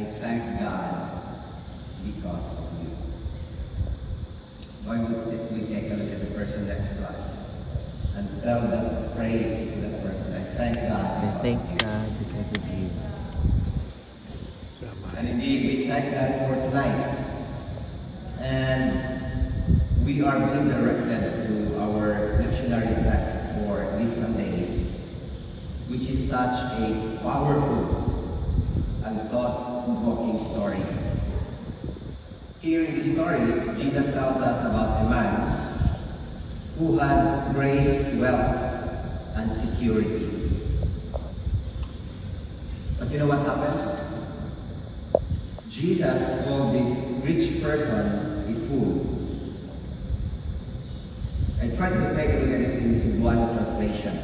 I thank God because of you. Why would we take a look at the person next to us and tell that phrase to that person? I thank God. I thank God because of you. And indeed, we thank God for tonight. And we are being directed to our lectionary text for this Sunday, which is such a powerful and thought-provoking story. Here in this story, Jesus tells us about a man who had great wealth and security. But you know what happened? Jesus called this rich person a fool. I tried to take a look at it in Cebuano translation.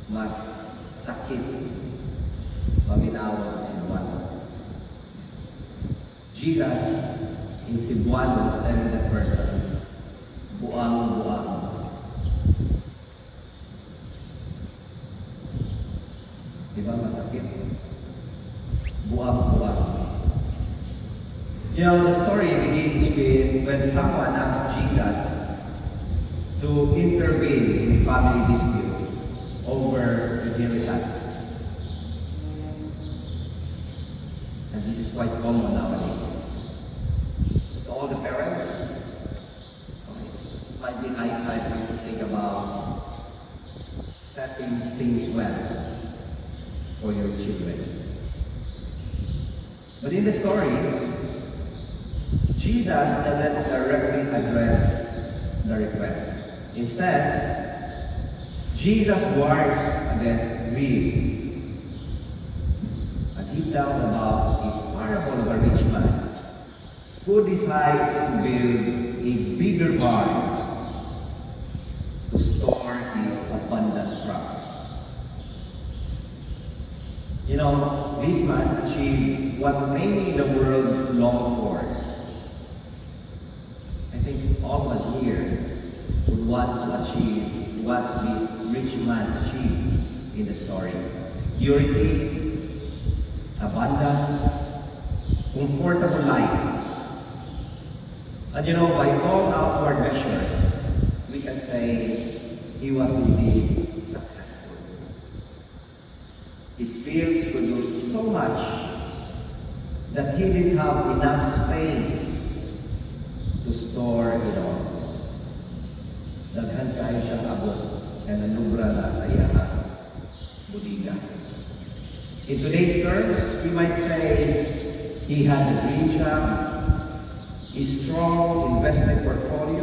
Mas sakit paminawag ng Cebuano. Jesus in Cebuano is telling that person, buang-buang. Diba masakit? Buang-buang. You know, the story begins with when someone asked Jesus to intervene in a family dispute over inheritance. And this is quite common nowadays. To all the parents, it might be high time for you to think about setting things well for your children. But in the story, Jesus doesn't directly address the request. Instead, Jesus warns against greed. And he tells about a parable of a rich man who decides to build a bigger barn to store his abundant crops. You know, this man achieved what many in the world long for. I think all of us here would want to achieve what this rich man achieved in the story. Security, abundance, comfortable life. And you know, by all outward measures, we can say he was indeed successful. His fields produced so much that he didn't have enough space to store it all. Daghan kayo siyang abot and nanubra na sa iyang budiga. In today's terms, we might say he had a dream job, a strong investment portfolio,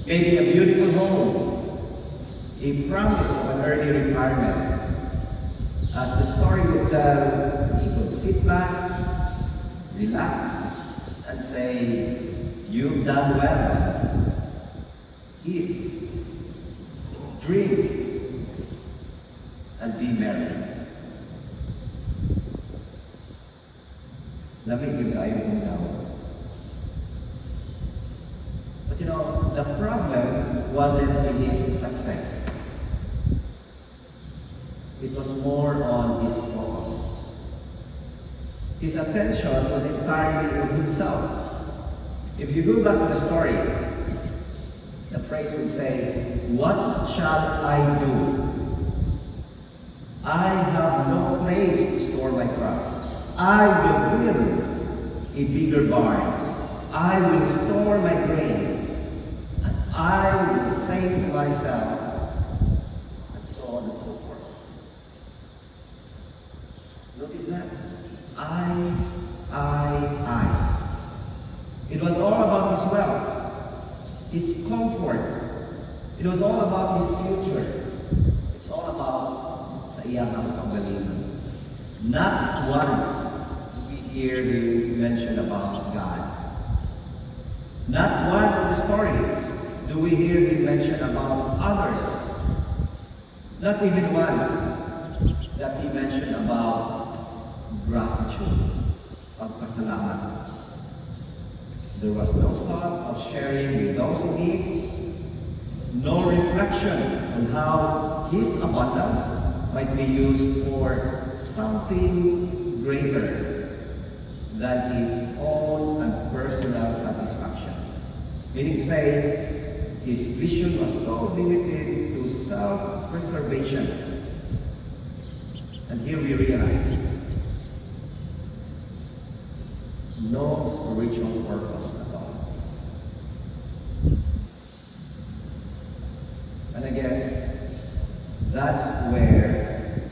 maybe a beautiful home, a promise of an early retirement. As the story would tell, he could sit back, relax, and say, "You've done well. Eat, drink, and be merry." Lamig yung kayo kung now. But you know, the problem wasn't in his success. It was more on his focus. His attention was entirely on himself. If you go back to the story, the phrase would say, "What shall I do? I have no place to store my crops. I will build a bigger barn. I will store my grain. And I will say to myself," and so on and so forth. Notice that? I. It was all about his wealth, his comfort. It was all about his future. It's all about sa iyang panggalingan. Not once do we hear him mention about God. Not once in the story do we hear him mention about others. Not even once that he mentioned about gratitude, pagpasalamat. There was no thought of sharing with those in need, no reflection on how his abundance might be used for something greater say his vision was so limited to self-preservation. And here we realize no spiritual purpose at all. And I guess that's where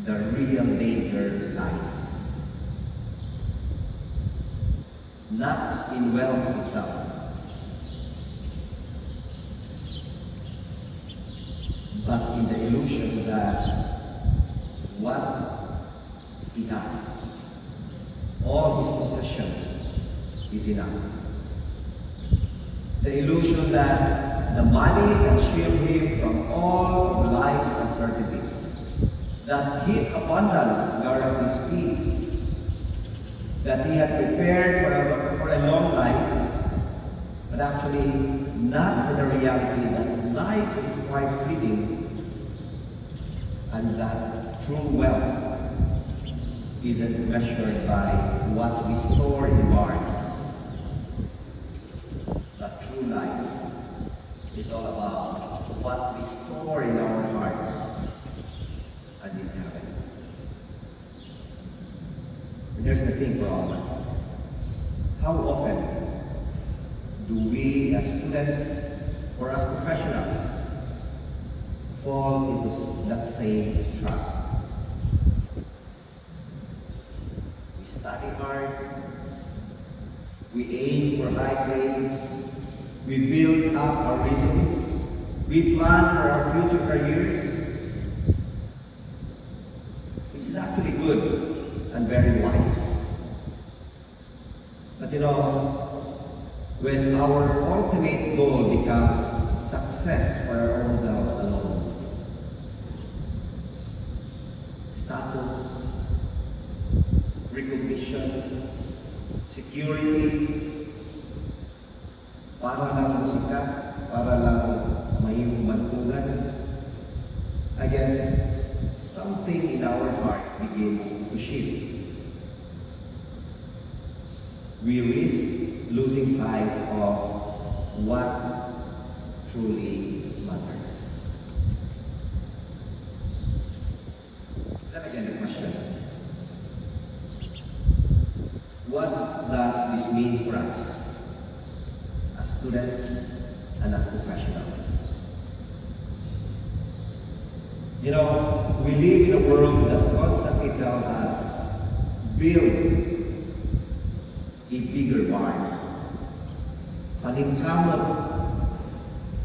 the real danger lies. Not in wealth itself, but in the illusion that what he has, all his possession, is enough. The illusion that the money can shield him from all of life's uncertainties, that his abundance guarantees peace, that he had prepared for a long life, but actually not for the reality that life is quite fleeting and that true wealth isn't measured by what we store in barns. But true life is all about what we store in our hearts and in heaven. And here's the thing for all of us. How often do we as students or as professionals fall into that same trap? We study hard, we aim for high grades, we build up our resumes, we plan for our future careers, which is actually good and very wise. But when our ultimate goal becomes success for our own selves alone, status, recognition, security, para lang sikat, para lang may mantulan, I guess something in our heart begins to shift. We risk losing sight of what truly matters. Then again, the question, what does this mean for us as students and as professionals? We live in a world that constantly tells us, build a bigger barn. Paningkamot,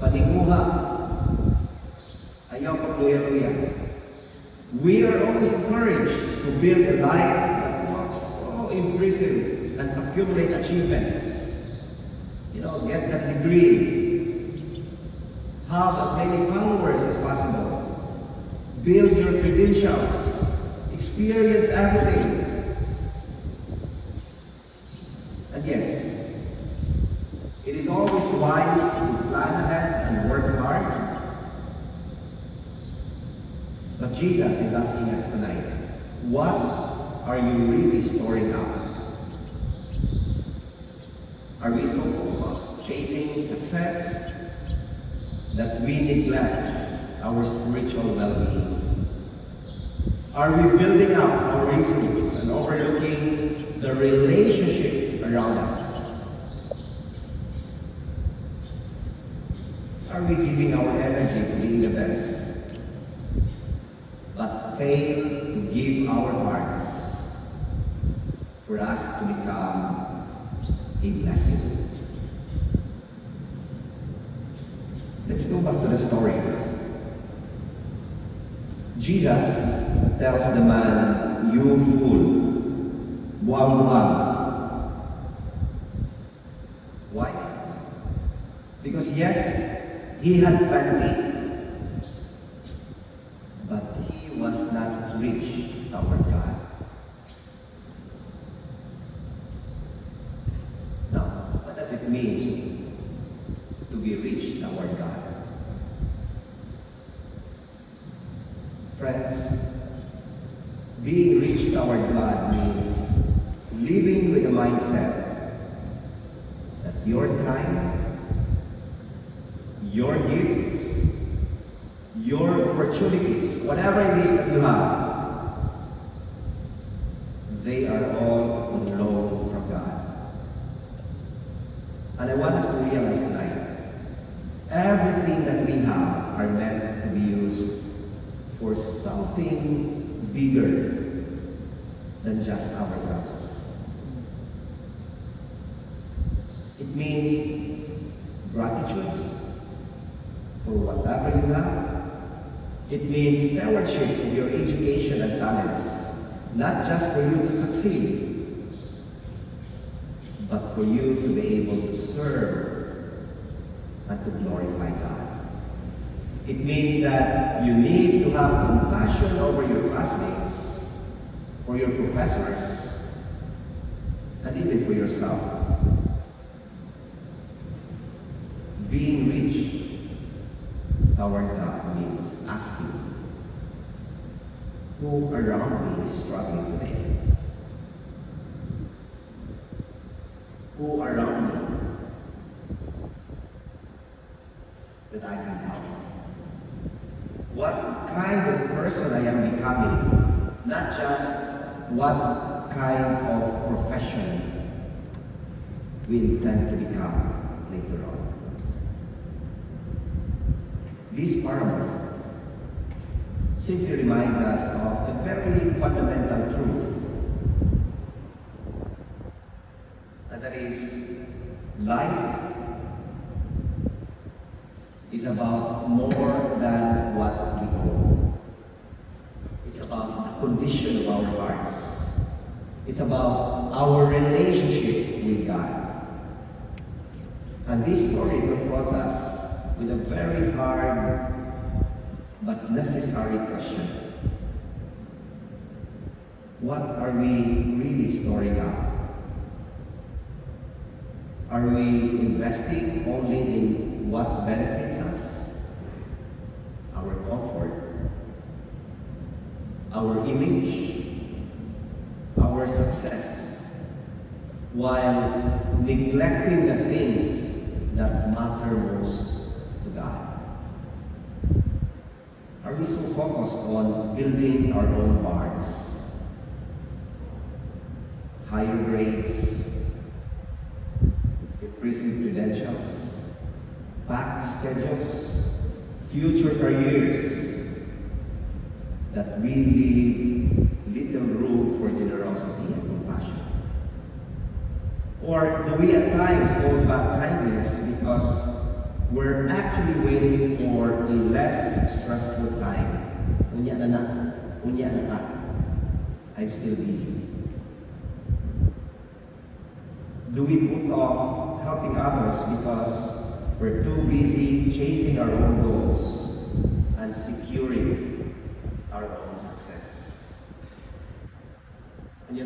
paninguha, ayaw pagluya-luya. We are always encouraged to build a life that looks so impressive and accumulate achievements. Get that degree, have as many followers as possible, build your credentials, experience everything. And yes, it is always wise to plan ahead and work hard. But Jesus is asking us tonight, what are you really storing up? Are we so focused chasing success that we neglect our spiritual well-being? Are we building up our resources and overlooking the relationship around us? Are we giving our energy to being the best, but fail to give our hearts for us to become a blessing? Let's go back to the story. Jesus tells the man, "You fool, buang-buang." Why? Because yes, he had plenty, but he was not rich toward God. Now, what does it mean to be rich toward God? Friends, being rich toward God means living with the mindset that your time, your gifts, your opportunities, whatever it is that you have, they are all on loan from God. And I want us to realize tonight, everything that we have are meant to be used for something bigger than just ourselves. It means gratitude for whatever you have. It means stewardship of your education and talents, not just for you to succeed, but for you to be able to serve and to glorify God. It means that you need to have compassion over your classmates, for your professors, and even for yourself. Being rich toward God means asking, who around me is struggling today? Who around me that I can help? What kind of person I am becoming, not just what kind of profession we intend to become later on. This parable simply reminds us of a very fundamental truth, and that is, life is about more than what we own. It's about the condition of our hearts. It's about our relationship with God. And this story confronts us with a very hard but necessary question. What are we really storing up? Are we investing only in what benefits us? Our comfort, our image, our success, while neglecting the things that matter most to God? Are we so focused on building our own barns, higher grades, prison credentials, packed schedules, future careers, that we leave little room for generosity and compassion? Or do we at times hold back kindness because we're actually waiting for a less stressful time? Unya na ta. I'm still busy. Do we put off helping others because we're too busy chasing our own goals and securing our own success? And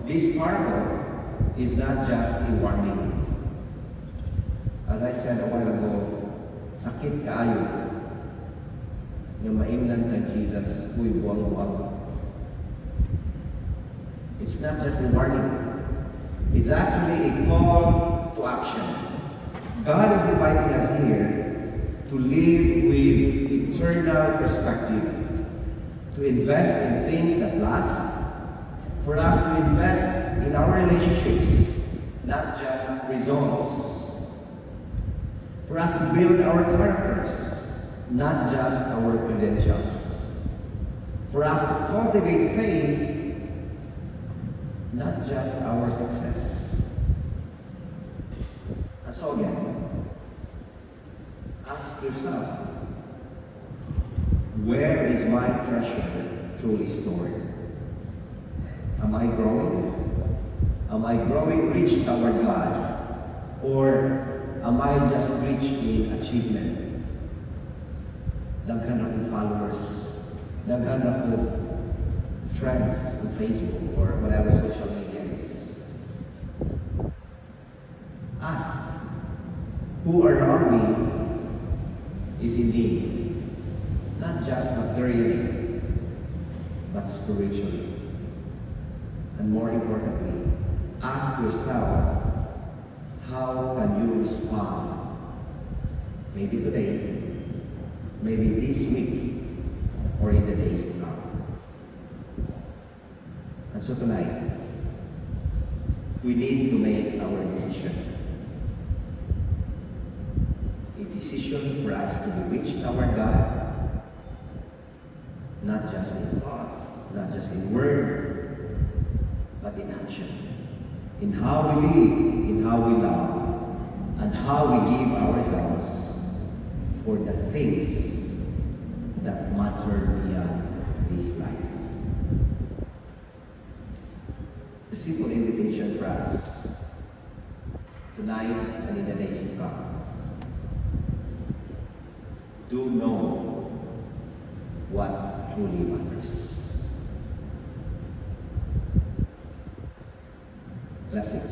this parable is not just a warning. As I said a while ago, sakit kaayo yung maimlan kay Jesus, uy, buwang-buwang. It's not just a warning. It's actually a call to action. God is inviting us here to live with eternal perspective, to invest in things that last, for us to invest in our relationships, not just results, for us to build our characters, not just our credentials, for us to cultivate faith, not just our success. And so again, ask yourself, where is my treasure truly stored? Am I growing? Am I growing rich toward God? Or am I just rich in achievement? Daghan akong followers, daghan akong friends on Facebook or whatever social media is. Ask, who around me is in need, not just materially, but spiritually. And more importantly, ask yourself, how can you respond Maybe today, maybe this week, or in the days to come. And so tonight, we need to make our decision. A decision for us to bewitch our God, not just in thought, not just in word, but in action. In how we live, in how we love, and how we give ourselves for the things that matter beyond this life. A simple invitation for us tonight and in the days to come. Do know what truly matters. Let's take a